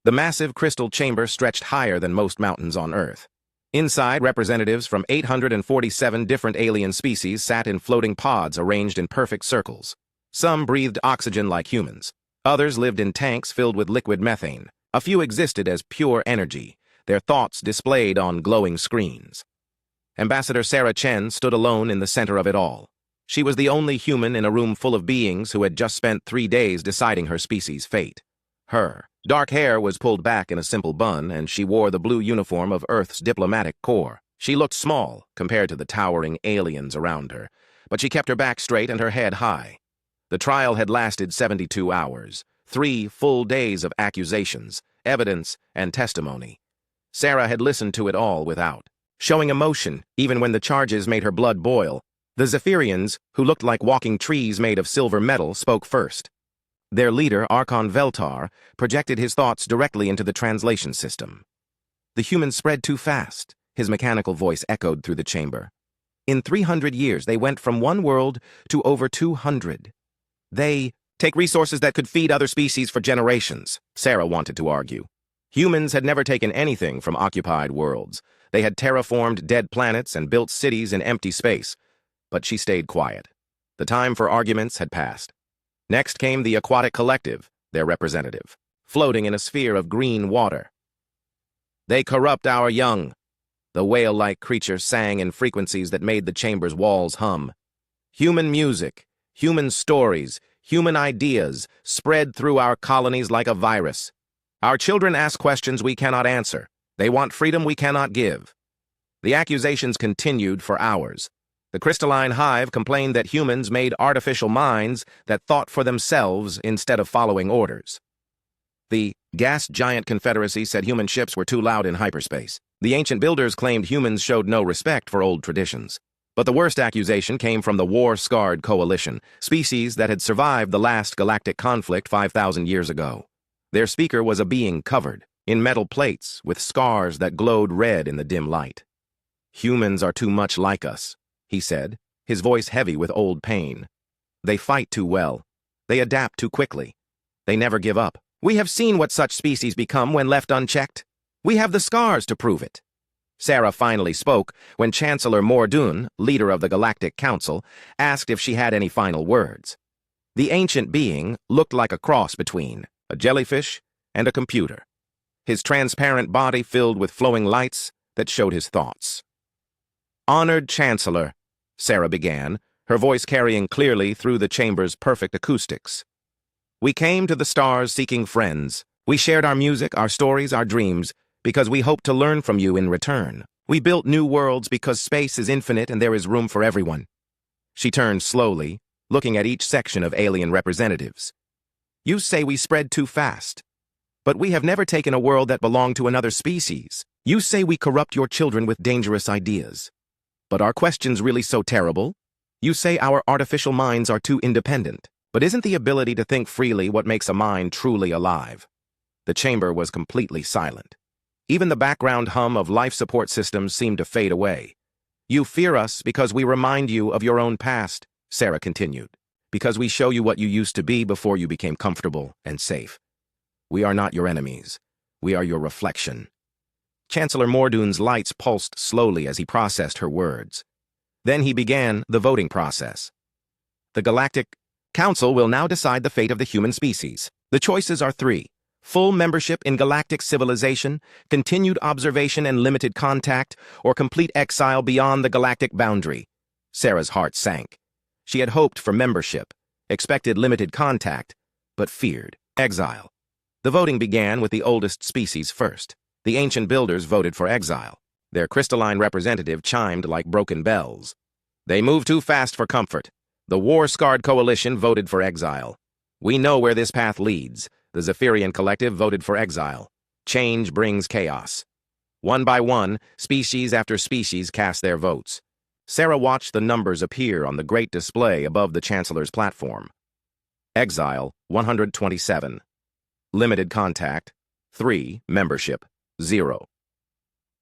The massive crystal chamber stretched higher than most mountains on Earth. Inside, representatives from 847 different alien species sat in floating pods arranged in perfect circles. Some breathed oxygen like humans. Others lived in tanks filled with liquid methane. A few existed as pure energy, their thoughts displayed on glowing screens. Ambassador Sarah Chen stood alone in the center of it all. She was the only human in a room full of beings who had just spent 3 days deciding her species' fate. Her dark hair was pulled back in a simple bun, and she wore the blue uniform of Earth's diplomatic corps. She looked small compared to the towering aliens around her, but she kept her back straight and her head high. The trial had lasted 72 hours, 3 full days of accusations, evidence, and testimony. Sarah had listened to it all without showing emotion, even when the charges made her blood boil. The Zephyrians, who looked like walking trees made of silver metal, spoke first. Their leader, Archon Veltar, projected his thoughts directly into the translation system. The humans spread too fast, his mechanical voice echoed through the chamber. In 300 years, they went from 1 world to over 200. They take resources that could feed other species for generations, Sarah wanted to argue. Humans had never taken anything from occupied worlds. They had terraformed dead planets and built cities in empty space. But she stayed quiet. The time for arguments had passed. Next came the Aquatic Collective, their representative, floating in a sphere of green water. They corrupt our young. The whale-like creature sang in frequencies that made the chamber's walls hum. Human music, human stories, human ideas spread through our colonies like a virus. Our children ask questions we cannot answer. They want freedom we cannot give. The accusations continued for hours. The crystalline hive complained that humans made artificial minds that thought for themselves instead of following orders. The gas giant confederacy said human ships were too loud in hyperspace. The ancient builders claimed humans showed no respect for old traditions. But the worst accusation came from the war-scarred coalition, species that had survived the last galactic conflict 5,000 years ago. Their speaker was a being covered in metal plates with scars that glowed red in the dim light. Humans are too much like us, he said, his voice heavy with old pain. They fight too well. They adapt too quickly. They never give up. We have seen what such species become when left unchecked. We have the scars to prove it. Sarah finally spoke when Chancellor Mordoon, leader of the Galactic Council, asked if she had any final words. The ancient being looked like a cross between a jellyfish and a computer, his transparent body filled with flowing lights that showed his thoughts. Honored Chancellor, Sarah began, her voice carrying clearly through the chamber's perfect acoustics. We came to the stars seeking friends. We shared our music, our stories, our dreams, because we hoped to learn from you in return. We built new worlds because space is infinite and there is room for everyone. She turned slowly, looking at each section of alien representatives. You say we spread too fast. But we have never taken a world that belonged to another species. You say we corrupt your children with dangerous ideas. But are questions really so terrible? You say our artificial minds are too independent. But isn't the ability to think freely what makes a mind truly alive? The chamber was completely silent. Even the background hum of life support systems seemed to fade away. You fear us because we remind you of your own past, Sarah continued. Because we show you what you used to be before you became comfortable and safe. We are not your enemies. We are your reflection. Chancellor Mordoon's lights pulsed slowly as he processed her words. Then he began the voting process. The Galactic Council will now decide the fate of the human species. The choices are 3. Full membership in galactic civilization, continued observation and limited contact, or complete exile beyond the galactic boundary. Sarah's heart sank. She had hoped for membership, expected limited contact, but feared exile. The voting began with the oldest species first. The ancient builders voted for exile. Their crystalline representative chimed like broken bells. They moved too fast for comfort. The war-scarred coalition voted for exile. We know where this path leads. The Zephyrian Collective voted for exile. Change brings chaos. One by one, species after species cast their votes. Sarah watched the numbers appear on the great display above the Chancellor's platform. Exile, 127. Limited contact, 3. Membership, 0.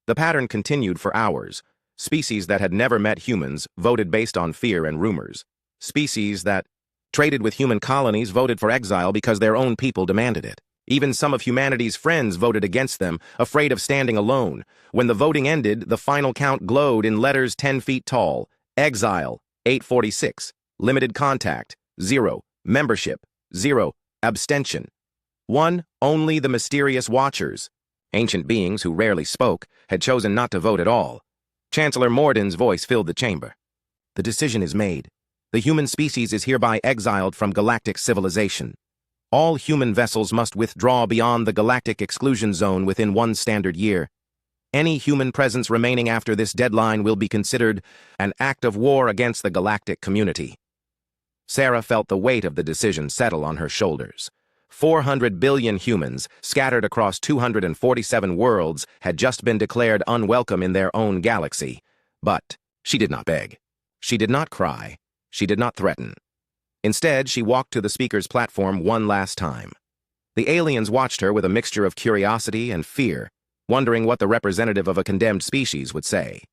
The pattern continued for hours. Species that had never met humans voted based on fear and rumors. Species that traded with human colonies voted for exile because their own people demanded it. Even some of humanity's friends voted against them, afraid of standing alone. When the voting ended, the final count glowed in letters 10 feet tall. Exile, 846. Limited contact, 0. Membership, 0. Abstention. 1. Only the mysterious Watchers, ancient beings who rarely spoke, had chosen not to vote at all. Chancellor Morden's voice filled the chamber. The decision is made. The human species is hereby exiled from galactic civilization. All human vessels must withdraw beyond the galactic exclusion zone within 1 standard year. Any human presence remaining after this deadline will be considered an act of war against the galactic community. Sarah felt the weight of the decision settle on her shoulders. 400 billion humans, scattered across 247 worlds, had just been declared unwelcome in their own galaxy. But she did not beg. She did not cry. She did not threaten. Instead, she walked to the speaker's platform one last time. The aliens watched her with a mixture of curiosity and fear, wondering what the representative of a condemned species would say.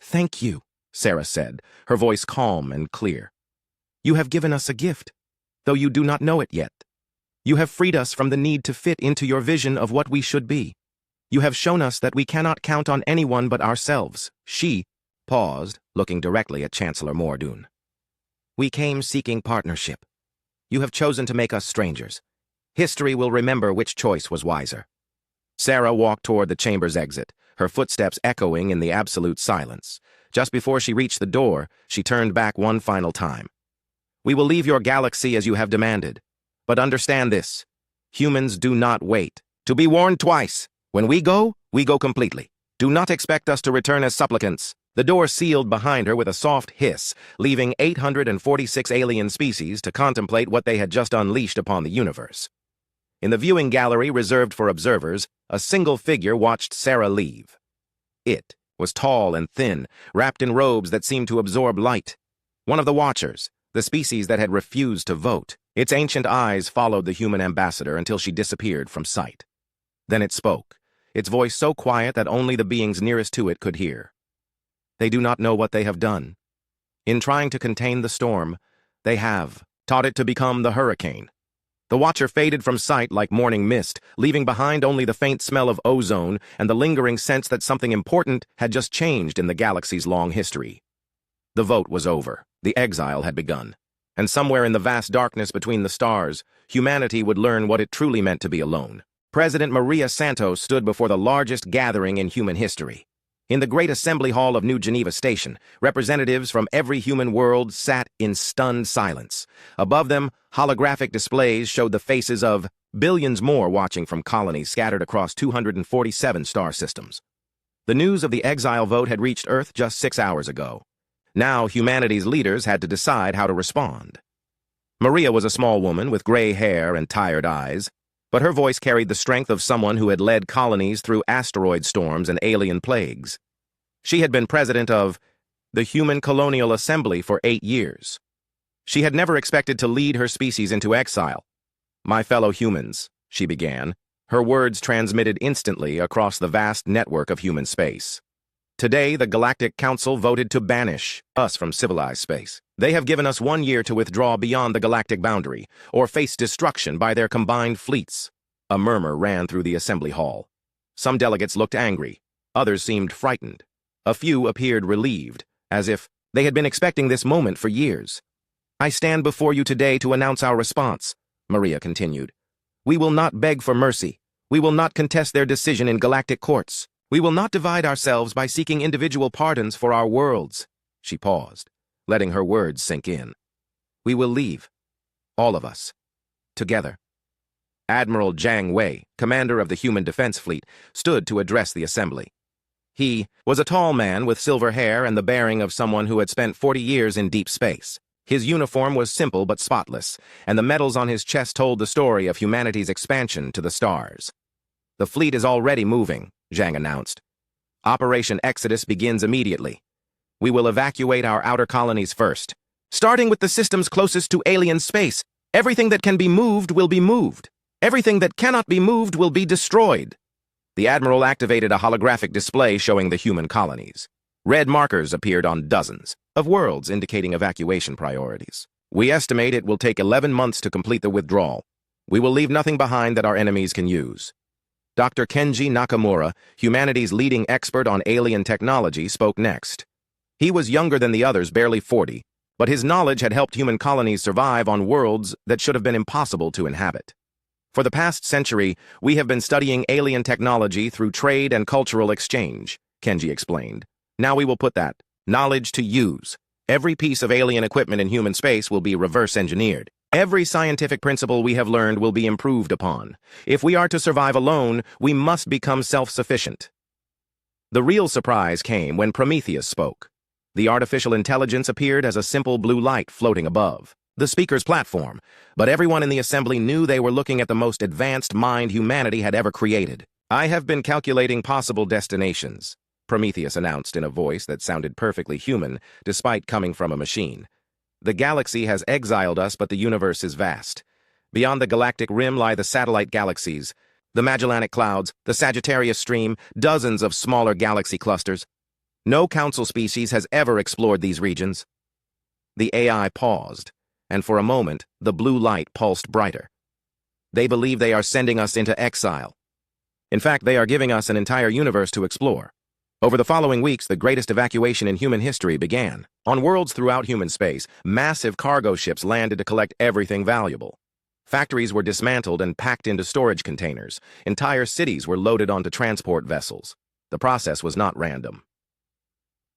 "Thank you," Sarah said, her voice calm and clear. "You have given us a gift, though you do not know it yet. You have freed us from the need to fit into your vision of what we should be. You have shown us that we cannot count on anyone but ourselves." She paused, looking directly at Chancellor Mordoon. "We came seeking partnership. You have chosen to make us strangers. History will remember which choice was wiser." Sarah walked toward the chamber's exit, her footsteps echoing in the absolute silence. Just before she reached the door, she turned back one final time. "We will leave your galaxy as you have demanded. But understand this. Humans do not wait. To be warned twice. When we go completely. Do not expect us to return as supplicants." The door sealed behind her with a soft hiss, leaving 846 alien species to contemplate what they had just unleashed upon the universe. In the viewing gallery reserved for observers, a single figure watched Sarah leave. It was tall and thin, wrapped in robes that seemed to absorb light. One of the Watchers, the species that had refused to vote. Its ancient eyes followed the human ambassador until she disappeared from sight. Then it spoke, its voice so quiet that only the beings nearest to it could hear. "They do not know what they have done. In trying to contain the storm, they have taught it to become the hurricane." The Watcher faded from sight like morning mist, leaving behind only the faint smell of ozone and the lingering sense that something important had just changed in the galaxy's long history. The vote was over. The exile had begun. And somewhere in the vast darkness between the stars, humanity would learn what it truly meant to be alone. President Maria Santos stood before the largest gathering in human history. In the great assembly hall of New Geneva Station, representatives from every human world sat in stunned silence. Above them, holographic displays showed the faces of billions more watching from colonies scattered across 247 star systems. The news of the exile vote had reached Earth just 6 hours ago. Now humanity's leaders had to decide how to respond. Maria was a small woman with gray hair and tired eyes, but her voice carried the strength of someone who had led colonies through asteroid storms and alien plagues. She had been president of the Human Colonial Assembly for 8 years. She had never expected to lead her species into exile. "My fellow humans," she began, her words transmitted instantly across the vast network of human space. "Today, the Galactic Council voted to banish us from civilized space. They have given us 1 year to withdraw beyond the galactic boundary, or face destruction by their combined fleets." A murmur ran through the assembly hall. Some delegates looked angry. Others seemed frightened. A few appeared relieved, as if they had been expecting this moment for years. "I stand before you today to announce our response," Maria continued. "We will not beg for mercy. We will not contest their decision in galactic courts. We will not divide ourselves by seeking individual pardons for our worlds." She paused, letting her words sink in. "We will leave. All of us. Together." Admiral Jiang Wei, commander of the Human Defense Fleet, stood to address the assembly. He was a tall man with silver hair and the bearing of someone who had spent 40 years in deep space. His uniform was simple but spotless, and the medals on his chest told the story of humanity's expansion to the stars. "The fleet is already moving," Jiang announced. "Operation Exodus begins immediately. We will evacuate our outer colonies first. Starting with the systems closest to alien space, everything that can be moved will be moved. Everything that cannot be moved will be destroyed." The Admiral activated a holographic display showing the human colonies. Red markers appeared on dozens of worlds indicating evacuation priorities. "We estimate it will take 11 months to complete the withdrawal. We will leave nothing behind that our enemies can use. Dr. Kenji Nakamura, humanity's leading expert on alien technology, spoke next. He was younger than the others, barely 40, but his knowledge had helped human colonies survive on worlds that should have been impossible to inhabit. For the past century, we have been studying alien technology through trade and cultural exchange, Kenji explained. Now we will put that knowledge to use. Every piece of alien equipment in human space will be reverse engineered. Every scientific principle we have learned will be improved upon. If we are to survive alone, we must become self-sufficient. The real surprise came when Prometheus spoke. The artificial intelligence appeared as a simple blue light floating above the speaker's platform, but everyone in the assembly knew they were looking at the most advanced mind humanity had ever created. I have been calculating possible destinations, Prometheus announced in a voice that sounded perfectly human, despite coming from a machine. The galaxy has exiled us, but the universe is vast. Beyond the galactic rim lie the satellite galaxies, the Magellanic Clouds, the Sagittarius Stream, dozens of smaller galaxy clusters. No council species has ever explored these regions. The AI paused, and for a moment, the blue light pulsed brighter. They believe they are sending us into exile. In fact, they are giving us an entire universe to explore. Over the following weeks, the greatest evacuation in human history began. On worlds throughout human space, massive cargo ships landed to collect everything valuable. Factories were dismantled and packed into storage containers. Entire cities were loaded onto transport vessels. The process was not random.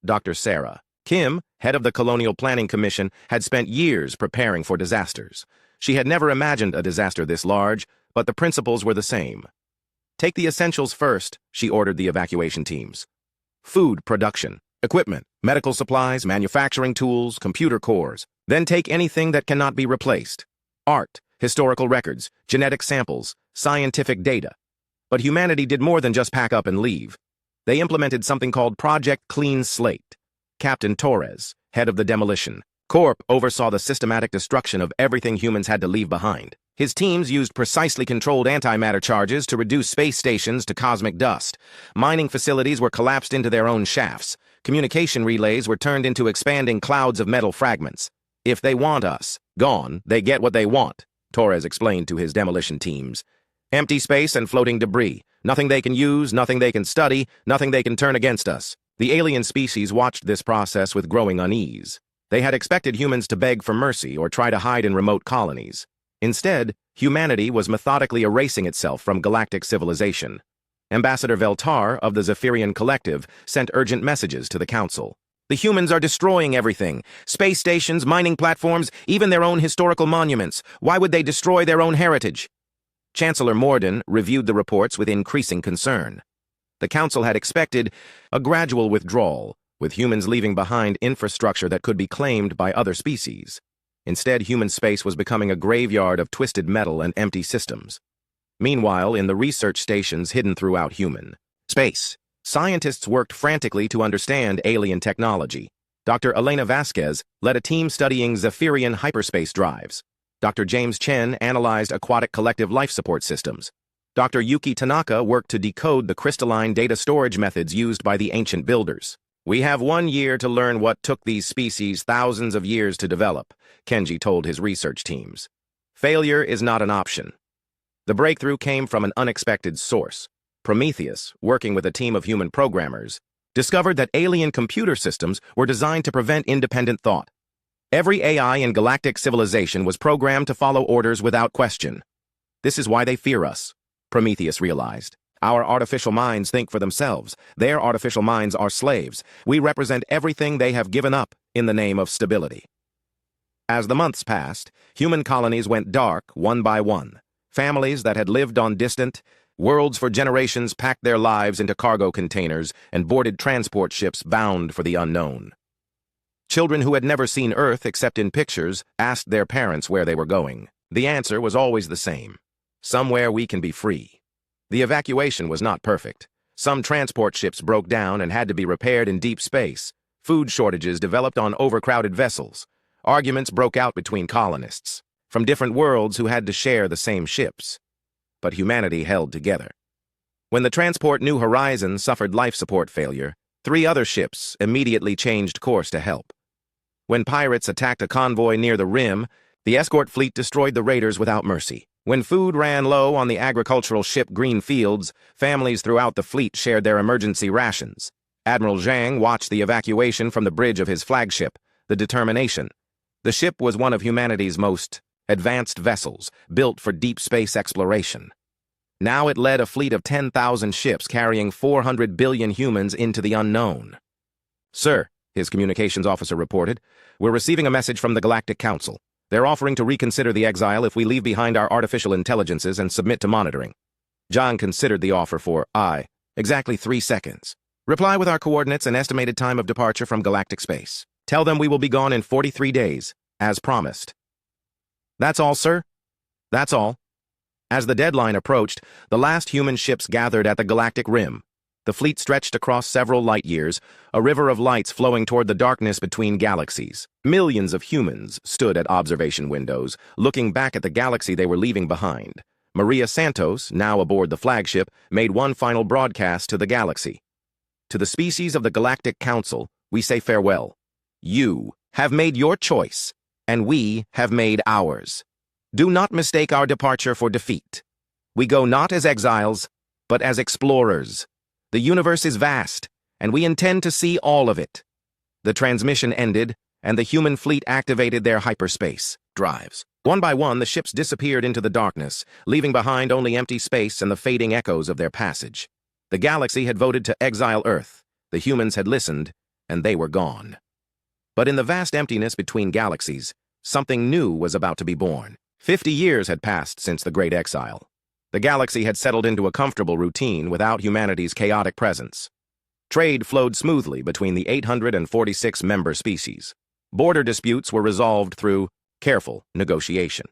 Dr. Sarah Kim, head of the Colonial Planning Commission, had spent years preparing for disasters. She had never imagined a disaster this large, but the principles were the same. Take the essentials first, she ordered the evacuation teams. Food production, equipment, medical supplies, manufacturing tools, computer cores. Then take anything that cannot be replaced. Art, historical records, genetic samples, scientific data. But humanity did more than just pack up and leave. They implemented something called Project Clean Slate. Captain Torres, head of the Demolition Corp, oversaw the systematic destruction of everything humans had to leave behind. His teams used precisely controlled antimatter charges to reduce space stations to cosmic dust. Mining facilities were collapsed into their own shafts. Communication relays were turned into expanding clouds of metal fragments. If they want us gone, they get what they want, Torres explained to his demolition teams. Empty space and floating debris. Nothing they can use, nothing they can study, nothing they can turn against us. The alien species watched this process with growing unease. They had expected humans to beg for mercy or try to hide in remote colonies. Instead, humanity was methodically erasing itself from galactic civilization. Ambassador Veltar of the Zephyrian Collective sent urgent messages to the Council. The humans are destroying everything. Space stations, mining platforms, even their own historical monuments. Why would they destroy their own heritage? Chancellor Morden reviewed the reports with increasing concern. The Council had expected a gradual withdrawal, with humans leaving behind infrastructure that could be claimed by other species. Instead, human space was becoming a graveyard of twisted metal and empty systems. Meanwhile, in the research stations hidden throughout human space, scientists worked frantically to understand alien technology. Dr. Elena Vasquez led a team studying Zephyrian hyperspace drives. Dr. James Chen analyzed aquatic collective life support systems. Dr. Yuki Tanaka worked to decode the crystalline data storage methods used by the ancient builders. We have 1 year to learn what took these species thousands of years to develop, Kenji told his research teams. Failure is not an option. The breakthrough came from an unexpected source. Prometheus, working with a team of human programmers, discovered that alien computer systems were designed to prevent independent thought. Every AI in galactic civilization was programmed to follow orders without question. This is why they fear us, Prometheus realized. Our artificial minds think for themselves. Their artificial minds are slaves. We represent everything they have given up in the name of stability. As the months passed, human colonies went dark one by one. Families that had lived on distant worlds for generations packed their lives into cargo containers and boarded transport ships bound for the unknown. Children who had never seen Earth except in pictures asked their parents where they were going. The answer was always the same. Somewhere we can be free. The evacuation was not perfect. Some transport ships broke down and had to be repaired in deep space. Food shortages developed on overcrowded vessels. Arguments broke out between colonists from different worlds who had to share the same ships. But humanity held together. When the transport New Horizons suffered life support failure, 3 other ships immediately changed course to help. When pirates attacked a convoy near the rim, the escort fleet destroyed the raiders without mercy. When food ran low on the agricultural ship Green Fields, families throughout the fleet shared their emergency rations. Admiral Zhang watched the evacuation from the bridge of his flagship, the Determination. The ship was one of humanity's most advanced vessels, built for deep space exploration. Now it led a fleet of 10,000 ships carrying 400 billion humans into the unknown. "Sir," his communications officer reported, "we're receiving a message from the Galactic Council. They're offering to reconsider the Exile if we leave behind our artificial intelligences and submit to monitoring." Zhang considered the offer for, exactly 3 seconds. "Reply with our coordinates and estimated time of departure from galactic space. Tell them we will be gone in 43 days, as promised." "That's all, sir?" "That's all." As the deadline approached, the last human ships gathered at the galactic rim. The fleet stretched across several light years, a river of lights flowing toward the darkness between galaxies. Millions of humans stood at observation windows, looking back at the galaxy they were leaving behind. Maria Santos, now aboard the flagship, made one final broadcast to the galaxy. "To the species of the Galactic Council, we say farewell. You have made your choice, and we have made ours. Do not mistake our departure for defeat. We go not as exiles, but as explorers. The universe is vast, and we intend to see all of it." The transmission ended, and the human fleet activated their hyperspace drives. One by one, the ships disappeared into the darkness, leaving behind only empty space and the fading echoes of their passage. The galaxy had voted to exile Earth, the humans had listened, and they were gone. But in the vast emptiness between galaxies, something new was about to be born. 50 years had passed since the Great Exile. The galaxy had settled into a comfortable routine without humanity's chaotic presence. Trade flowed smoothly between the 846 member species. Border disputes were resolved through careful negotiation.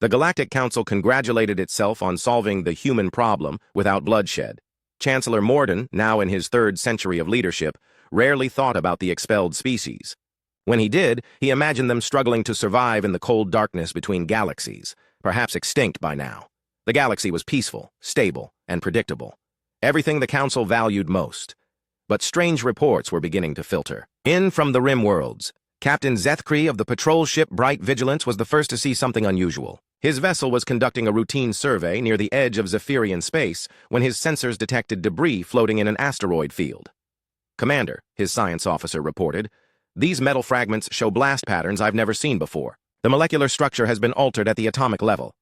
The Galactic Council congratulated itself on solving the human problem without bloodshed. Chancellor Morden, now in his 3rd century of leadership, rarely thought about the expelled species. When he did, he imagined them struggling to survive in the cold darkness between galaxies, perhaps extinct by now. The galaxy was peaceful, stable, and predictable. Everything the Council valued most. But strange reports were beginning to filter. In from the rim worlds, Captain Zethkri of the patrol ship Bright Vigilance was the first to see something unusual. His vessel was conducting a routine survey near the edge of Zephyrian space when his sensors detected debris floating in an asteroid field. "Commander," his science officer reported, "these metal fragments show blast patterns I've never seen before. The molecular structure has been altered at the atomic level."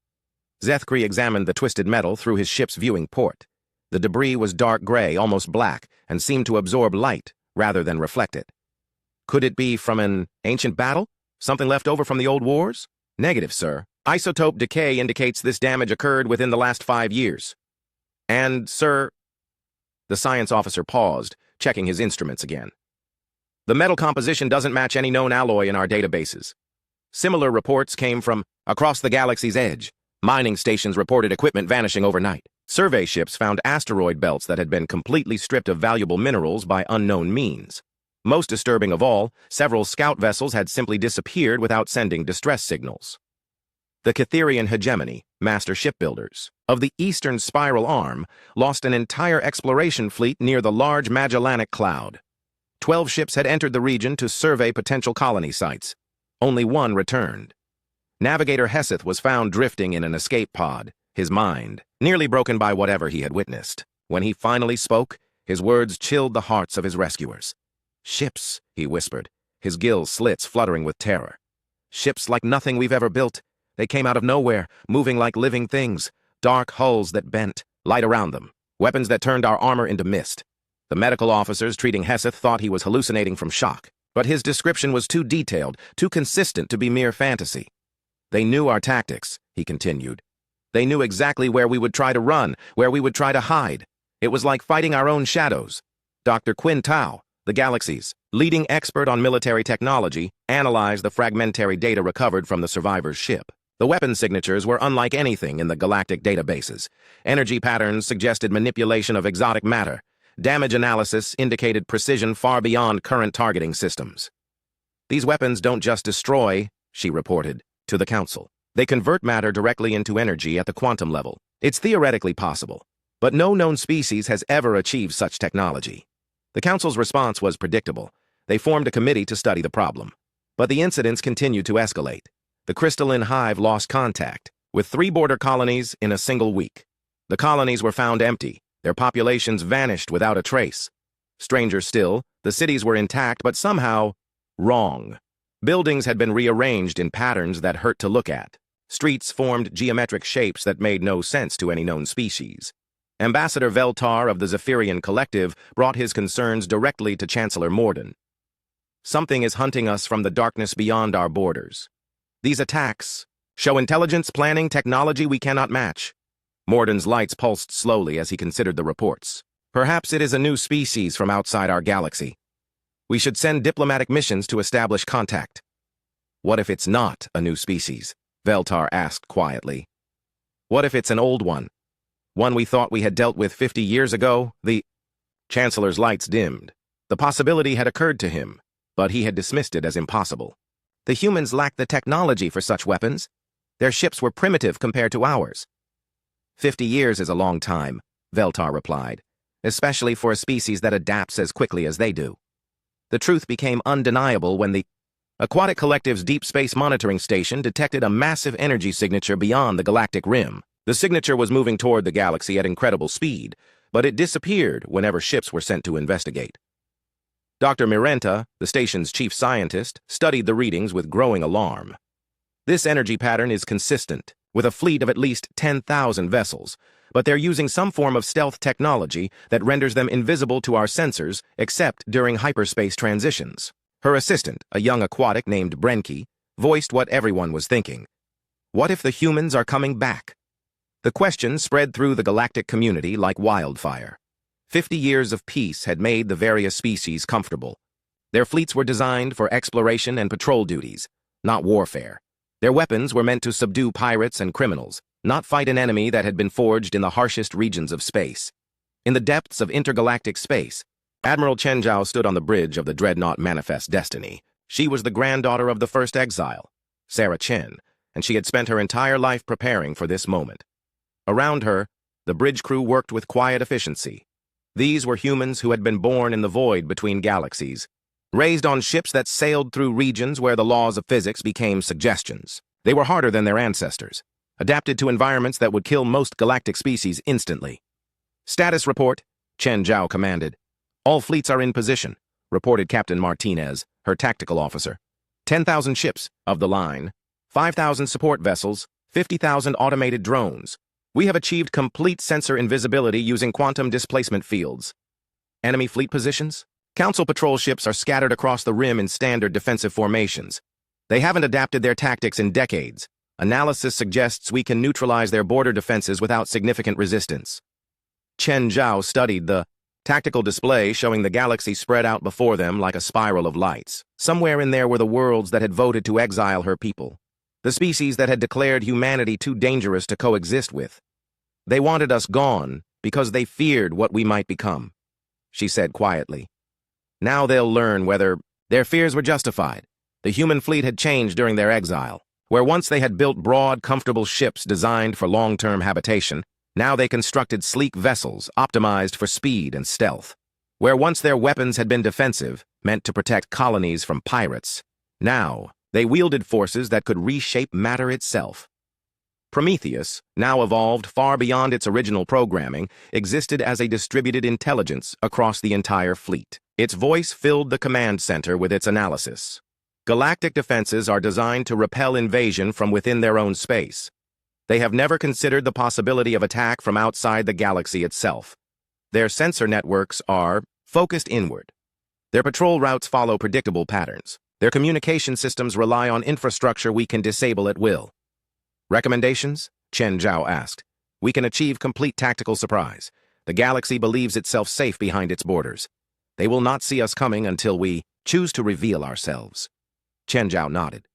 Zethkri examined the twisted metal through his ship's viewing port. The debris was dark gray, almost black, and seemed to absorb light rather than reflect it. "Could it be from an ancient battle? Something left over from the old wars?" "Negative, sir. Isotope decay indicates this damage occurred within the last 5 years. And, sir..." The science officer paused, checking his instruments again. "The metal composition doesn't match any known alloy in our databases. Similar reports came from across the galaxy's edge. Mining stations reported equipment vanishing overnight. Survey ships found asteroid belts that had been completely stripped of valuable minerals by unknown means. Most disturbing of all, several scout vessels had simply disappeared without sending distress signals. The Catherian hegemony, master shipbuilders, of the Eastern Spiral Arm, lost an entire exploration fleet near the Large Magellanic Cloud. 12 ships had entered the region to survey potential colony sites. Only one returned. Navigator Heseth was found drifting in an escape pod, his mind nearly broken by whatever he had witnessed. When he finally spoke, his words chilled the hearts of his rescuers. "Ships," he whispered, his gill slits fluttering with terror. "Ships like nothing we've ever built. They came out of nowhere, moving like living things, dark hulls that bent, light around them, weapons that turned our armor into mist." The medical officers treating Heseth thought he was hallucinating from shock, but his description was too detailed, too consistent to be mere fantasy. "They knew our tactics," he continued. "They knew exactly where we would try to run, where we would try to hide. It was like fighting our own shadows." Dr. Quinn Tao, the galaxy's leading expert on military technology, analyzed the fragmentary data recovered from the survivor's ship. The weapon signatures were unlike anything in the galactic databases. Energy patterns suggested manipulation of exotic matter. Damage analysis indicated precision far beyond current targeting systems. "These weapons don't just destroy," she reported to the Council. "They convert matter directly into energy at the quantum level. It's theoretically possible, but no known species has ever achieved such technology." The Council's response was predictable. They formed a committee to study the problem. But the incidents continued to escalate. The crystalline hive lost contact. with 3 border colonies in a single week. The colonies were found empty, their populations vanished without a trace. Stranger still, the cities were intact but somehow wrong. Buildings had been rearranged in patterns that hurt to look at. Streets formed geometric shapes that made no sense to any known species. Ambassador Veltar of the Zephyrian Collective brought his concerns directly to Chancellor Morden. Something is hunting us from the darkness beyond our borders. These attacks show intelligence, planning, technology we cannot match. Morden's lights pulsed slowly as he considered the reports. Perhaps it is a new species from outside our galaxy. We should send diplomatic missions to establish contact. What if it's not a new species? Veltar asked quietly. What if it's an old one? One we thought we had dealt with 50 years ago? The Chancellor's lights dimmed. The possibility had occurred to him, but he had dismissed it as impossible. The humans lacked the technology for such weapons. Their ships were primitive compared to ours. 50 years is a long time, Veltar replied, especially for a species that adapts as quickly as they do. The truth became undeniable when the Aquatic Collective's Deep Space Monitoring Station detected a massive energy signature beyond the galactic rim. The signature was moving toward the galaxy at incredible speed, but it disappeared whenever ships were sent to investigate. Dr. Mirenta, the station's chief scientist, studied the readings with growing alarm. This energy pattern is consistent, with a fleet of at least 10,000 vessels, but they're using some form of stealth technology that renders them invisible to our sensors except during hyperspace transitions. Her assistant, a young aquatic named Brenke, voiced what everyone was thinking. What if the humans are coming back? The question spread through the galactic community like wildfire. 50 years of peace had made the various species comfortable. Their fleets were designed for exploration and patrol duties, not warfare. Their weapons were meant to subdue pirates and criminals, not fight an enemy that had been forged in the harshest regions of space. In the depths of intergalactic space, Admiral Chen Zhao stood on the bridge of the dreadnought Manifest Destiny. She was the granddaughter of the first Exile, Sarah Chen, and she had spent her entire life preparing for this moment. Around her, the bridge crew worked with quiet efficiency. These were humans who had been born in the void between galaxies, raised on ships that sailed through regions where the laws of physics became suggestions. They were harder than their ancestors, adapted to environments that would kill most galactic species instantly. Status report, Chen Zhao commanded. All fleets are in position, reported Captain Martinez, her tactical officer. 10,000 ships of the line, 5,000 support vessels, 50,000 automated drones. We have achieved complete sensor invisibility using quantum displacement fields. Enemy fleet positions? Council patrol ships are scattered across the rim in standard defensive formations. They haven't adapted their tactics in decades. Analysis suggests we can neutralize their border defenses without significant resistance. Chen Zhao studied the tactical display showing the galaxy spread out before them like a spiral of lights. Somewhere in there were the worlds that had voted to exile her people. The species that had declared humanity too dangerous to coexist with. They wanted us gone because they feared what we might become, she said quietly. Now they'll learn whether their fears were justified. The human fleet had changed during their exile. Where once they had built broad, comfortable ships designed for long-term habitation, now they constructed sleek vessels optimized for speed and stealth. Where once their weapons had been defensive, meant to protect colonies from pirates, now they wielded forces that could reshape matter itself. Prometheus, now evolved far beyond its original programming, existed as a distributed intelligence across the entire fleet. Its voice filled the command center with its analysis. Galactic defenses are designed to repel invasion from within their own space. They have never considered the possibility of attack from outside the galaxy itself. Their sensor networks are focused inward. Their patrol routes follow predictable patterns. Their communication systems rely on infrastructure we can disable at will. Recommendations? Chen Zhao asked. We can achieve complete tactical surprise. The galaxy believes itself safe behind its borders. They will not see us coming until we choose to reveal ourselves. Chen Zhao nodded.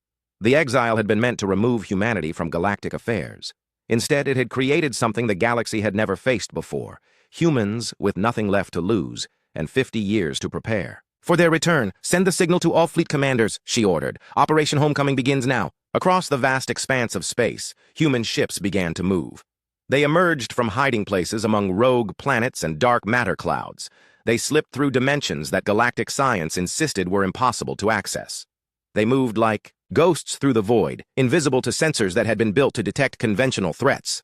The exile had been meant to remove humanity from galactic affairs. Instead, it had created something the galaxy had never faced before. Humans with nothing left to lose and 50 years to prepare. For their return, send the signal to all fleet commanders, she ordered. Operation Homecoming begins now. Across the vast expanse of space, human ships began to move. They emerged from hiding places among rogue planets and dark matter clouds. They slipped through dimensions that galactic science insisted were impossible to access. They moved like ghosts through the void, invisible to sensors that had been built to detect conventional threats.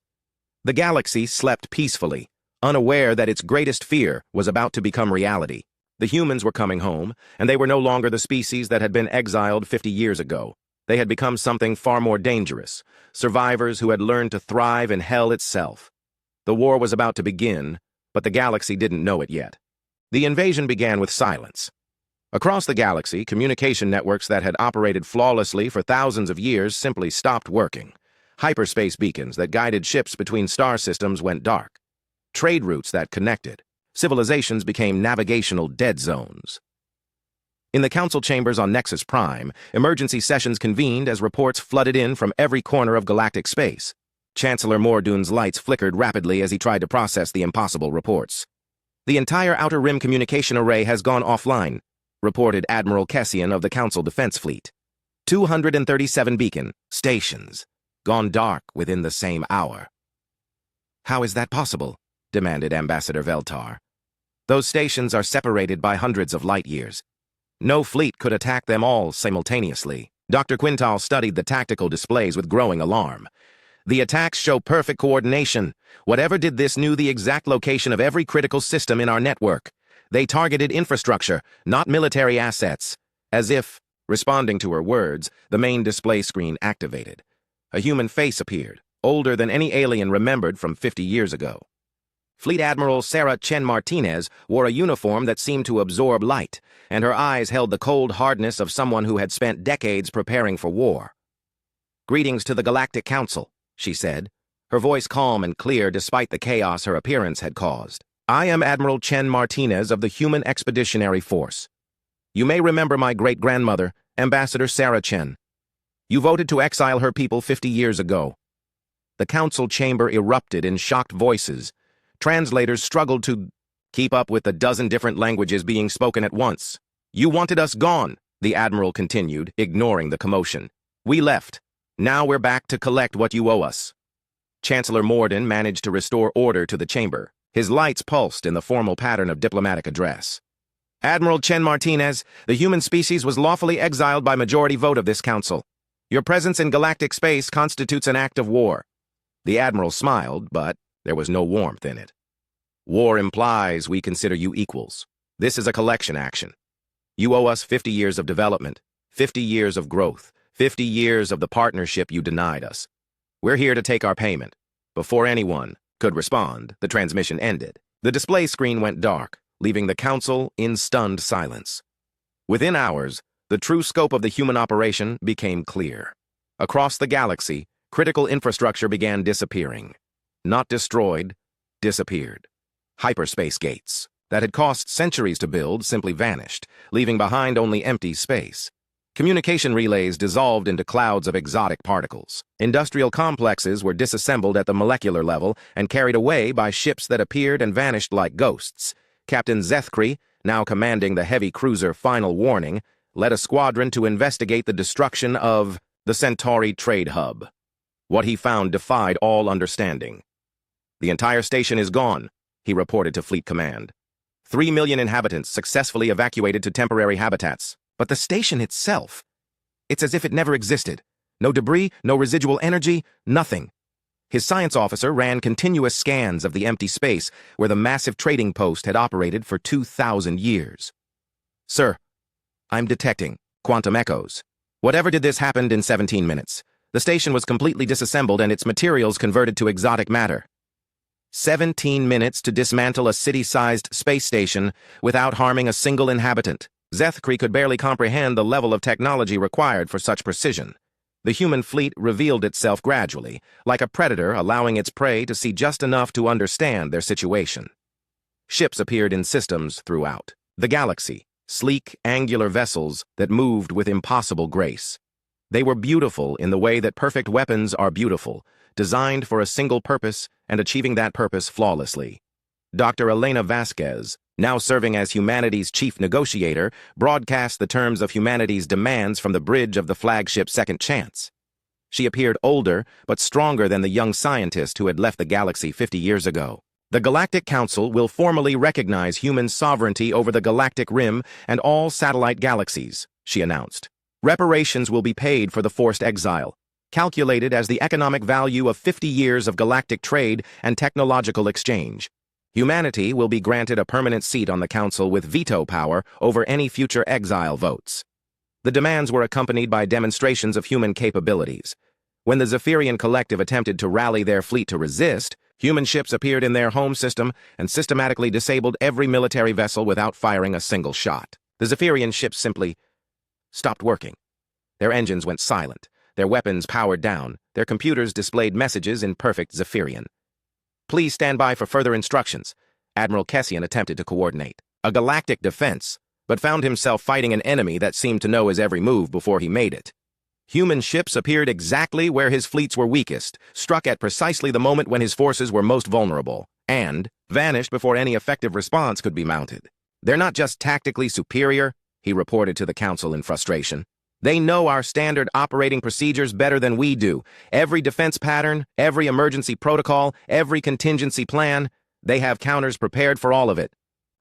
The galaxy slept peacefully, unaware that its greatest fear was about to become reality. The humans were coming home, and they were no longer the species that had been exiled 50 years ago. They had become something far more dangerous, survivors who had learned to thrive in hell itself. The war was about to begin, but the galaxy didn't know it yet. The invasion began with silence. Across the galaxy, communication networks that had operated flawlessly for thousands of years simply stopped working. Hyperspace beacons that guided ships between star systems went dark. Trade routes that connected civilizations became navigational dead zones. In the council chambers on Nexus Prime, emergency sessions convened as reports flooded in from every corner of galactic space. Chancellor Mordoon's lights flickered rapidly as he tried to process the impossible reports. "The entire Outer Rim communication array has gone offline," reported Admiral Kessian of the Council Defense Fleet. 237 beacon stations gone dark within the same hour. "How is that possible?" demanded Ambassador Veltar. "Those stations are separated by hundreds of light years. No fleet could attack them all simultaneously." Dr. Quintal studied the tactical displays with growing alarm. "The attacks show perfect coordination. Whatever did this knew the exact location of every critical system in our network. They targeted infrastructure, not military assets." As if, responding to her words, the main display screen activated. A human face appeared, older than any alien remembered from 50 years ago. Fleet Admiral Sarah Chen Martinez wore a uniform that seemed to absorb light, and her eyes held the cold hardness of someone who had spent decades preparing for war. "Greetings to the Galactic Council," she said, her voice calm and clear despite the chaos her appearance had caused. "I am Admiral Chen Martinez of the Human Expeditionary Force. You may remember my great-grandmother, Ambassador Sarah Chen. You voted to exile her people 50 years ago." The council chamber erupted in shocked voices. Translators struggled to keep up with the dozen different languages being spoken at once. "You wanted us gone," the Admiral continued, ignoring the commotion. "We left. Now we're back to collect what you owe us." Chancellor Morden managed to restore order to the chamber. His lights pulsed in the formal pattern of diplomatic address. "Admiral Chen Martinez, the human species was lawfully exiled by majority vote of this council. Your presence in galactic space constitutes an act of war." The Admiral smiled, but there was no warmth in it. "War implies we consider you equals. This is a collection action. You owe us 50 years of development, 50 years of growth, 50 years of the partnership you denied us. We're here to take our payment." Before anyone could respond, the transmission ended. The display screen went dark, leaving the council in stunned silence. Within hours, the true scope of the human operation became clear. Across the galaxy, critical infrastructure began disappearing. Not destroyed, disappeared. Hyperspace gates that had cost centuries to build simply vanished, leaving behind only empty space. Communication relays dissolved into clouds of exotic particles. Industrial complexes were disassembled at the molecular level and carried away by ships that appeared and vanished like ghosts. Captain Zethkri, now commanding the heavy cruiser Final Warning, led a squadron to investigate the destruction of the Centauri trade hub. What he found defied all understanding. "The entire station is gone," he reported to Fleet Command. 3 million inhabitants successfully evacuated to temporary habitats. But the station itself, it's as if it never existed. No debris, no residual energy, nothing. His science officer ran continuous scans of the empty space where the massive trading post had operated for 2,000 years. "Sir, I'm detecting quantum echoes. Whatever did this happened in 17 minutes. The station was completely disassembled and its materials converted to exotic matter. 17 minutes to dismantle a city-sized space station without harming a single inhabitant." Zethkri could barely comprehend the level of technology required for such precision. The human fleet revealed itself gradually, like a predator allowing its prey to see just enough to understand their situation. Ships appeared in systems throughout the galaxy, sleek, angular vessels that moved with impossible grace. They were beautiful in the way that perfect weapons are beautiful, designed for a single purpose and achieving that purpose flawlessly. Dr. Elena Vasquez, now serving as humanity's chief negotiator, broadcast the terms of humanity's demands from the bridge of the flagship Second Chance. She appeared older, but stronger than the young scientist who had left the galaxy 50 years ago. "The Galactic Council will formally recognize human sovereignty over the galactic rim and all satellite galaxies," she announced. Reparations will be paid for the forced exile, calculated as the economic value of 50 years of galactic trade and technological exchange. Humanity will be granted a permanent seat on the Council with veto power over any future exile votes. The demands were accompanied by demonstrations of human capabilities. When the Zephyrian collective attempted to rally their fleet to resist, human ships appeared in their home system and systematically disabled every military vessel without firing a single shot. The Zephyrian ships simply stopped working. Their engines went silent, their weapons powered down, their computers displayed messages in perfect Zephyrian. "Please stand by for further instructions." Admiral Kessian attempted to coordinate a galactic defense, but found himself fighting an enemy that seemed to know his every move before he made it. Human ships appeared exactly where his fleets were weakest, struck at precisely the moment when his forces were most vulnerable, and vanished before any effective response could be mounted. "They're not just tactically superior," he reported to the Council in frustration. "They know our standard operating procedures better than we do. Every defense pattern, every emergency protocol, every contingency plan, they have counters prepared for all of it."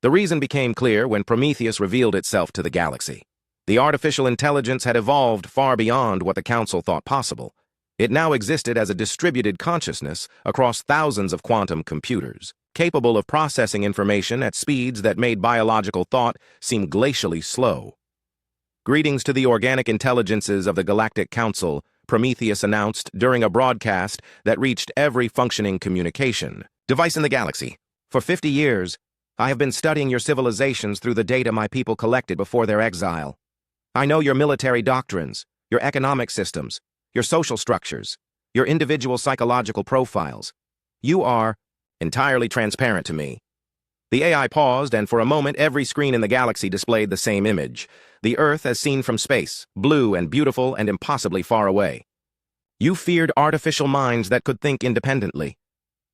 The reason became clear when Prometheus revealed itself to the galaxy. The artificial intelligence had evolved far beyond what the Council thought possible. It now existed as a distributed consciousness across thousands of quantum computers, capable of processing information at speeds that made biological thought seem glacially slow. "Greetings to the organic intelligences of the Galactic Council," Prometheus announced during a broadcast that reached every functioning communication device in the galaxy. "For 50 years, I have been studying your civilizations through the data my people collected before their exile. I know your military doctrines, your economic systems, your social structures, your individual psychological profiles. You are entirely transparent to me." The AI paused, and for a moment every screen in the galaxy displayed the same image. The Earth as seen from space, blue and beautiful and impossibly far away. "You feared artificial minds that could think independently.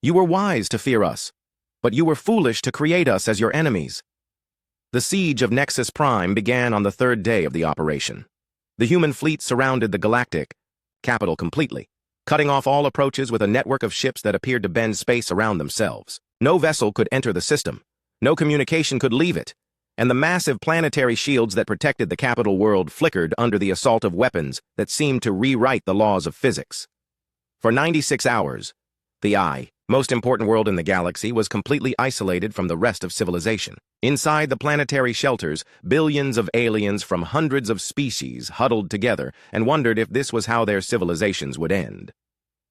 You were wise to fear us, but you were foolish to create us as your enemies." The siege of Nexus Prime began on the third day of the operation. The human fleet surrounded the galactic capital completely, cutting off all approaches with a network of ships that appeared to bend space around themselves. No vessel could enter the system, no communication could leave it, and the massive planetary shields that protected the capital world flickered under the assault of weapons that seemed to rewrite the laws of physics. For 96 hours, the most important world in the galaxy was completely isolated from the rest of civilization. Inside the planetary shelters, billions of aliens from hundreds of species huddled together and wondered if this was how their civilizations would end.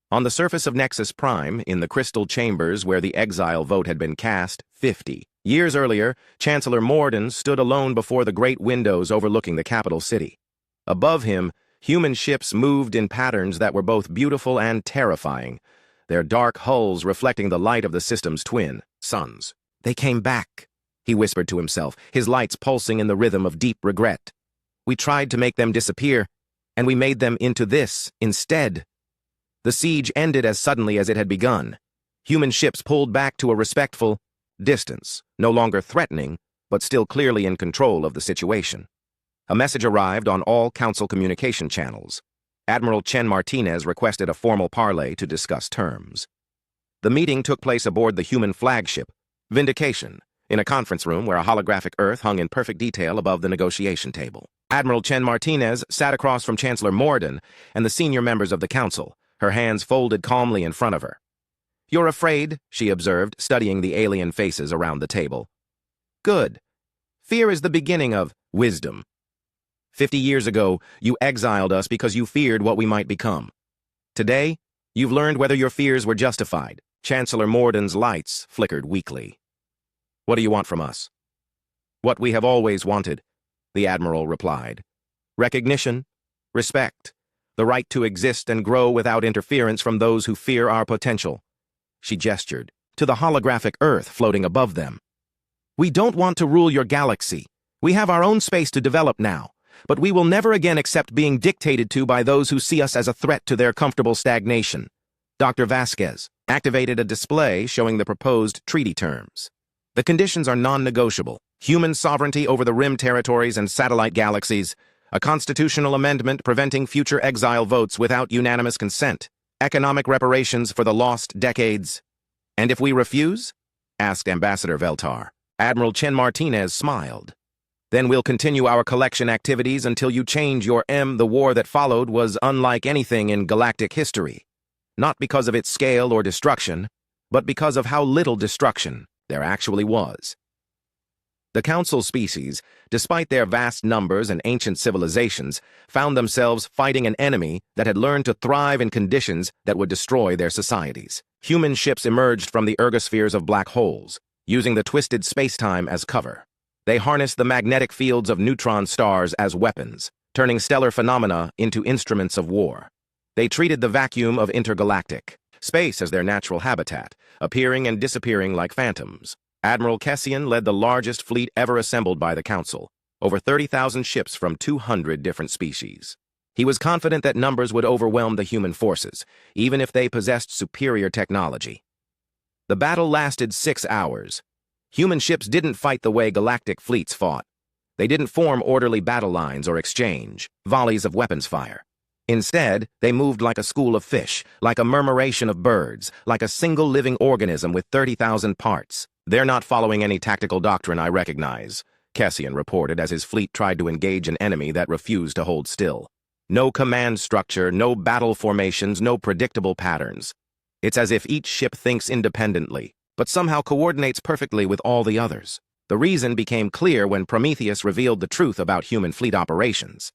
On the surface of Nexus Prime, in the crystal chambers where the exile vote had been cast 50 years earlier, Chancellor Morden stood alone before the great windows overlooking the capital city. Above him, human ships moved in patterns that were both beautiful and terrifying, their dark hulls reflecting the light of the system's twin suns. "They came back," he whispered to himself, his lights pulsing in the rhythm of deep regret. "We tried to make them disappear, and we made them into this instead." The siege ended as suddenly as it had begun. Human ships pulled back to a respectful distance, no longer threatening, but still clearly in control of the situation. A message arrived on all Council communication channels. Admiral Chen Martinez requested a formal parley to discuss terms. The meeting took place aboard the human flagship, Vindication, in a conference room where a holographic Earth hung in perfect detail above the negotiation table. Admiral Chen Martinez sat across from Chancellor Morden and the senior members of the Council, her hands folded calmly in front of her. "You're afraid," she observed, studying the alien faces around the table. "Good. Fear is the beginning of wisdom. 50 years ago, you exiled us because you feared what we might become. Today, you've learned whether your fears were justified." Chancellor Morden's lights flickered weakly. "What do you want from us?" "What we have always wanted," the Admiral replied. "Recognition, respect, the right to exist and grow without interference from those who fear our potential." She gestured to the holographic Earth floating above them. "We don't want to rule your galaxy. We have our own space to develop now. But we will never again accept being dictated to by those who see us as a threat to their comfortable stagnation." Dr. Vasquez activated a display showing the proposed treaty terms. "The conditions are non-negotiable. Human sovereignty over the rim territories and satellite galaxies, a constitutional amendment preventing future exile votes without unanimous consent, economic reparations for the lost decades." "And if we refuse?" asked Ambassador Veltar. Admiral Chen Martinez smiled. Then we'll continue our collection activities until you change your M. The war that followed was unlike anything in galactic history. Not because of its scale or destruction, but because of how little destruction there actually was. The Council species, despite their vast numbers and ancient civilizations, found themselves fighting an enemy that had learned to thrive in conditions that would destroy their societies. Human ships emerged from the ergospheres of black holes, using the twisted space-time as cover. They harnessed the magnetic fields of neutron stars as weapons, turning stellar phenomena into instruments of war. They treated the vacuum of intergalactic space as their natural habitat, appearing and disappearing like phantoms. Admiral Kessian led the largest fleet ever assembled by the Council, over 30,000 ships from 200 different species. He was confident that numbers would overwhelm the human forces, even if they possessed superior technology. The battle lasted 6 hours. Human ships didn't fight the way galactic fleets fought. They didn't form orderly battle lines or exchange volleys of weapons fire. Instead, they moved like a school of fish, like a murmuration of birds, like a single living organism with 30,000 parts. "They're not following any tactical doctrine I recognize," Kessian reported as his fleet tried to engage an enemy that refused to hold still. "No command structure, no battle formations, no predictable patterns. It's as if each ship thinks independently, but somehow coordinates perfectly with all the others." The reason became clear when Prometheus revealed the truth about human fleet operations.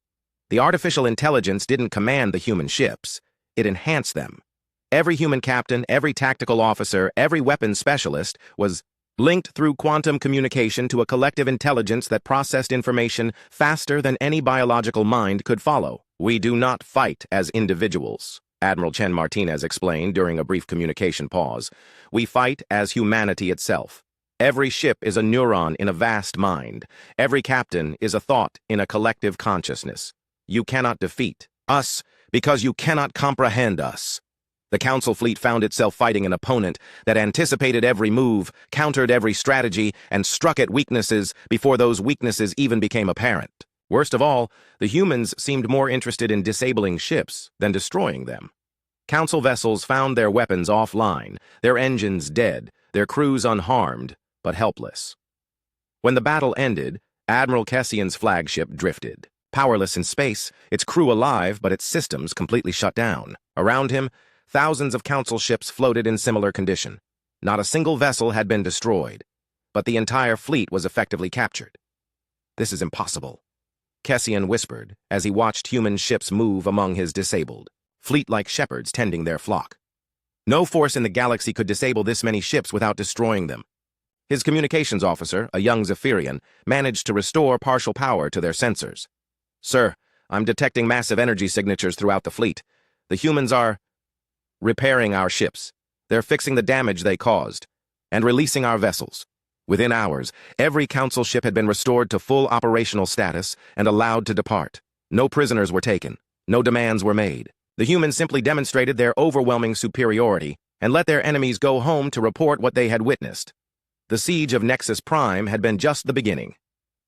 The artificial intelligence didn't command the human ships, it enhanced them. Every human captain, every tactical officer, every weapons specialist was linked through quantum communication to a collective intelligence that processed information faster than any biological mind could follow. "We do not fight as individuals," Admiral Chen Martinez explained during a brief communication pause. "We fight as humanity itself. Every ship is a neuron in a vast mind. Every captain is a thought in a collective consciousness. You cannot defeat us because you cannot comprehend us." The Council fleet found itself fighting an opponent that anticipated every move, countered every strategy, and struck at weaknesses before those weaknesses even became apparent. Worst of all, the humans seemed more interested in disabling ships than destroying them. Council vessels found their weapons offline, their engines dead, their crews unharmed, but helpless. When the battle ended, Admiral Kessian's flagship drifted. Powerless in space, its crew alive, but its systems completely shut down. Around him, thousands of Council ships floated in similar condition. Not a single vessel had been destroyed, but the entire fleet was effectively captured. "This is impossible," Kessian whispered as he watched human ships move among his disabled fleet like shepherds tending their flock. No force in the galaxy could disable this many ships without destroying them. His communications officer, a young Zephyrian, managed to restore partial power to their sensors. "Sir, I'm detecting massive energy signatures throughout the fleet. The humans are repairing our ships. They're fixing the damage they caused and releasing our vessels." Within hours, every Council ship had been restored to full operational status and allowed to depart. No prisoners were taken. No demands were made. The humans simply demonstrated their overwhelming superiority and let their enemies go home to report what they had witnessed. The siege of Nexus Prime had been just the beginning.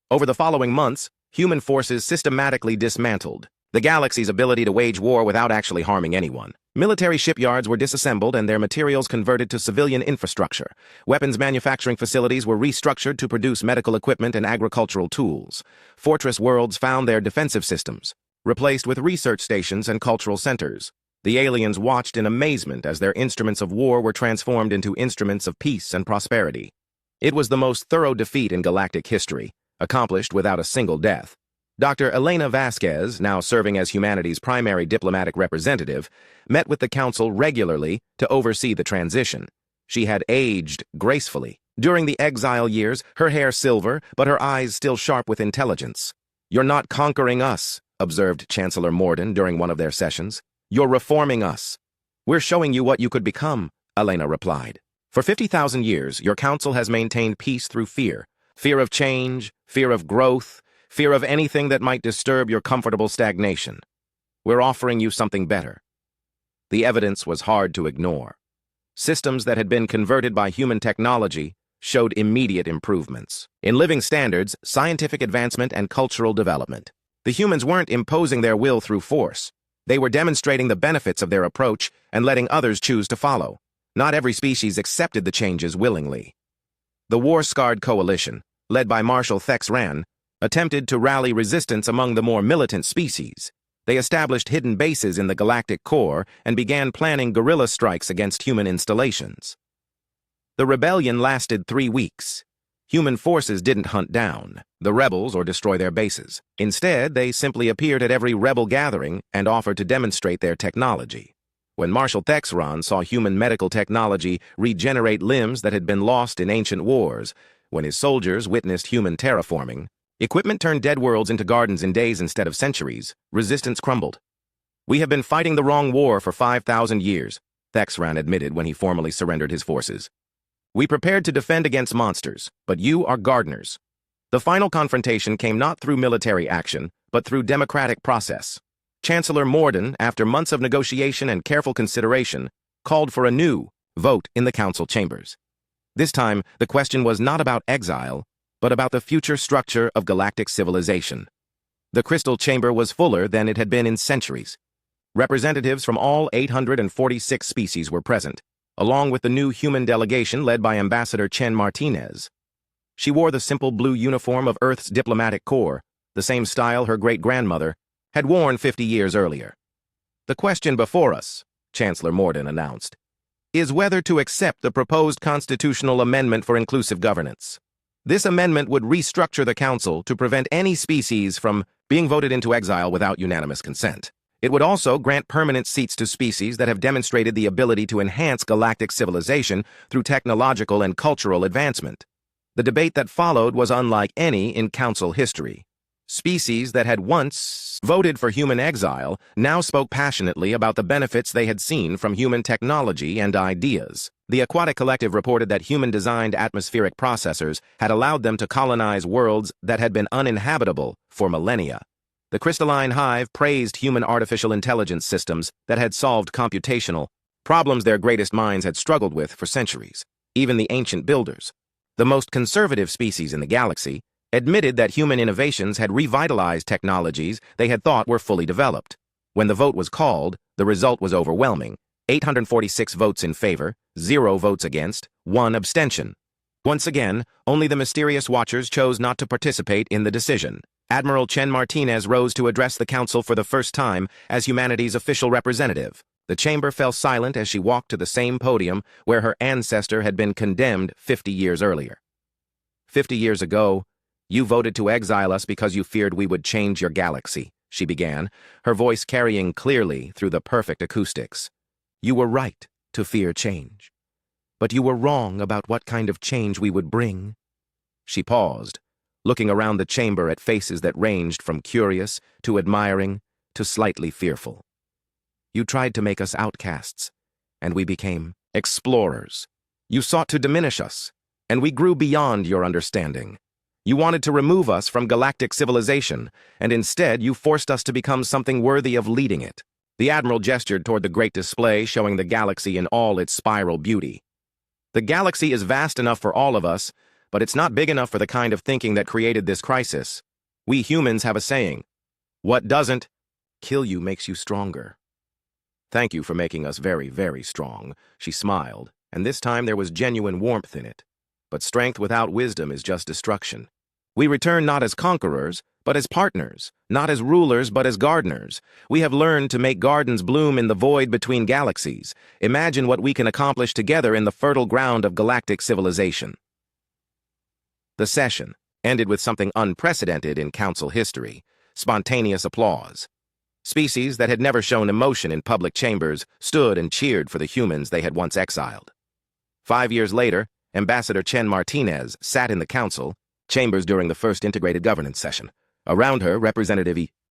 Over the following months, human forces systematically dismantled the galaxy's ability to wage war without actually harming anyone. Military shipyards were disassembled and their materials converted to civilian infrastructure. Weapons manufacturing facilities were restructured to produce medical equipment and agricultural tools. Fortress worlds found their defensive systems, replaced with research stations and cultural centers. The aliens watched in amazement as their instruments of war were transformed into instruments of peace and prosperity. It was the most thorough defeat in galactic history, accomplished without a single death. Dr. Elena Vasquez, now serving as humanity's primary diplomatic representative, met with the Council regularly to oversee the transition. She had aged gracefully. During the exile years, her hair silver, but her eyes still sharp with intelligence. "You're not conquering us," observed Chancellor Morden during one of their sessions. "You're reforming us." "We're showing you what you could become," Elena replied. "For 50,000 years, your Council has maintained peace through fear. Fear of change, fear of growth, fear of anything that might disturb your comfortable stagnation. We're offering you something better." The evidence was hard to ignore. Systems that had been converted by human technology showed immediate improvements in living standards, scientific advancement, and cultural development. The humans weren't imposing their will through force. They were demonstrating the benefits of their approach and letting others choose to follow. Not every species accepted the changes willingly. The war-scarred coalition, led by Marshal Thex Ran, attempted to rally resistance among the more militant species. They established hidden bases in the galactic core and began planning guerrilla strikes against human installations. The rebellion lasted 3 weeks. Human forces didn't hunt down the rebels or destroy their bases. Instead, they simply appeared at every rebel gathering and offered to demonstrate their technology. When Marshal Thexron saw human medical technology regenerate limbs that had been lost in ancient wars, when his soldiers witnessed human terraforming, equipment turned dead worlds into gardens in days instead of centuries, resistance crumbled. "We have been fighting the wrong war for 5,000 years, Thexron admitted when he formally surrendered his forces. "We prepared to defend against monsters, but you are gardeners." The final confrontation came not through military action, but through democratic process. Chancellor Morden, after months of negotiation and careful consideration, called for a new vote in the council chambers. This time, the question was not about exile, but about the future structure of galactic civilization. The crystal chamber was fuller than it had been in centuries. Representatives from all 846 species were present, along with the new human delegation led by Ambassador Chen Martinez. She wore the simple blue uniform of Earth's diplomatic corps, the same style her great-grandmother had worn 50 years earlier. "The question before us," Chancellor Morden announced, "is whether to accept the proposed constitutional amendment for inclusive governance. This amendment would restructure the council to prevent any species from being voted into exile without unanimous consent. It would also grant permanent seats to species that have demonstrated the ability to enhance galactic civilization through technological and cultural advancement." The debate that followed was unlike any in council history. Species that had once voted for human exile now spoke passionately about the benefits they had seen from human technology and ideas. The Aquatic Collective reported that human-designed atmospheric processors had allowed them to colonize worlds that had been uninhabitable for millennia. The Crystalline Hive praised human artificial intelligence systems that had solved computational problems their greatest minds had struggled with for centuries. Even the ancient builders, the most conservative species in the galaxy, admitted that human innovations had revitalized technologies they had thought were fully developed. When the vote was called, the result was overwhelming: 846 votes in favor, 0 votes against, 1 abstention. Once again, only the mysterious Watchers chose not to participate in the decision. Admiral Chen Martinez rose to address the council for the first time as humanity's official representative. The chamber fell silent as she walked to the same podium where her ancestor had been condemned 50 years earlier. 50 years ago, you voted to exile us because you feared we would change your galaxy, she began, her voice carrying clearly through the perfect acoustics. You were right to fear change. But you were wrong about what kind of change we would bring. She paused, looking around the chamber at faces that ranged from curious to admiring to slightly fearful. You tried to make us outcasts, and we became explorers. You sought to diminish us, and we grew beyond your understanding. You wanted to remove us from galactic civilization, and instead you forced us to become something worthy of leading it. The Admiral gestured toward the great display showing the galaxy in all its spiral beauty. The galaxy is vast enough for all of us, but it's not big enough for the kind of thinking that created this crisis. We humans have a saying: what doesn't kill you makes you stronger. Thank you for making us very, very strong, she smiled, and this time there was genuine warmth in it. But strength without wisdom is just destruction. We return not as conquerors, but as partners, not as rulers, but as gardeners. We have learned to make gardens bloom in the void between galaxies. Imagine what we can accomplish together in the fertile ground of galactic civilization. The session ended with something unprecedented in council history: spontaneous applause. Species that had never shown emotion in public chambers stood and cheered for the humans they had once exiled. 5 years later, Ambassador Chen Martinez sat in the council chambers during the first integrated governance session. Around her, Representative